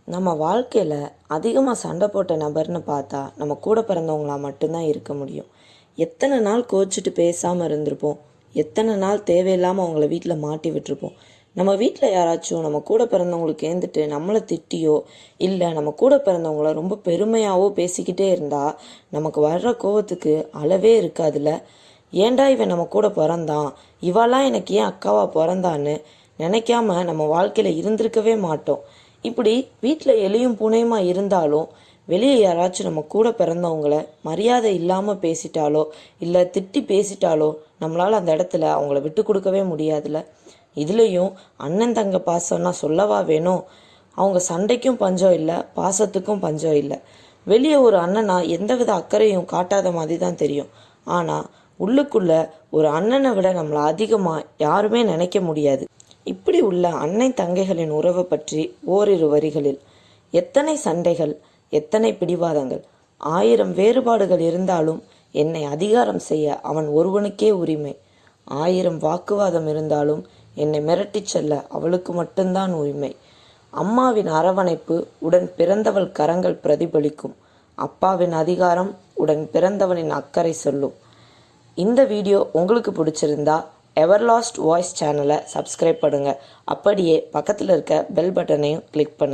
நம்ம வாழ்க்கையில் அதிகமாக சண்டை போட்ட நபர்னு பார்த்தா நம்ம கூட பிறந்தவங்களா மட்டும்தான் இருக்க முடியும். எத்தனை நாள் கோச்சிட்டு பேசாமல் இருந்திருப்போம், எத்தனை நாள் தேவையில்லாமல் அவங்கள வீட்டில் மாட்டி விட்டுருப்போம். நம்ம வீட்டில் யாராச்சும் நம்ம கூட பிறந்தவங்களுக்கு ஏந்துட்டு நம்மளை திட்டியோ இல்லை நம்ம கூட பிறந்தவங்கள ரொம்ப பெருமையாவோ பேசிக்கிட்டே இருந்தால் நமக்கு வர்ற கோவத்துக்கு அளவே இருக்காதுல்ல. ஏன்டா இவன் நம்ம கூட பிறந்தான், இவெல்லாம் எனக்கு ஏன் அக்காவாக பிறந்தான்னு நினைக்காம நம்ம வாழ்க்கையில் இருந்திருக்கவே மாட்டோம். இப்படி வீட்டில் எலியும் பூனையுமா இருந்தாலும் வெளியே யாராச்சும் நம்ம கூட பிறந்தவங்கள மரியாதை இல்லாமல் பேசிட்டாலோ இல்லை திட்டி பேசிட்டாலோ நம்மளால் அந்த இடத்துல அவங்கள விட்டு கொடுக்கவே முடியாதுல்ல. இதுலேயும் அண்ணன் தங்க பாசம்னா சொல்லவா வேணும். அவங்க சண்டைக்கும் பஞ்சம் இல்லை, பாசத்துக்கும் பஞ்சம் இல்லை. வெளியே ஒரு அண்ணனா எந்தவித அக்கறையும் காட்டாத மாதிரி தான் தெரியும். ஆனால் உள்ளுக்குள்ள ஒரு அண்ணனை விட நம்மளை அதிகமாக யாருமே நினைக்க முடியாது. இப்படி உள்ள அன்னை தங்கைகளின் உறவை பற்றி ஓரிரு வரிகளில். எத்தனை சண்டைகள், எத்தனை பிடிவாதங்கள், 1000 வேறுபாடுகள் இருந்தாலும் என்னை அதிகாரம் செய்ய அவன் ஒருவனுக்கே உரிமை. 1000 வாக்குவாதம் இருந்தாலும் என்னை மிரட்டிச் செல்ல அவளுக்கு மட்டும்தான் உரிமை. அம்மாவின் அரவணைப்பு உடன் பிறந்தவள் கரங்கள் பிரதிபலிக்கும். அப்பாவின் அதிகாரம் உடன் பிறந்தவனின் அக்கறை சொல்லும். இந்த வீடியோ உங்களுக்கு பிடிச்சிருந்தா எவர்லாஸ்ட் வாய்ஸ் சேனலை சப்ஸ்கிரைப் பண்ணுங்கள். அப்படியே பக்கத்தில் இருக்க பெல் பட்டனையும் கிளிக் பண்ணுங்கள்.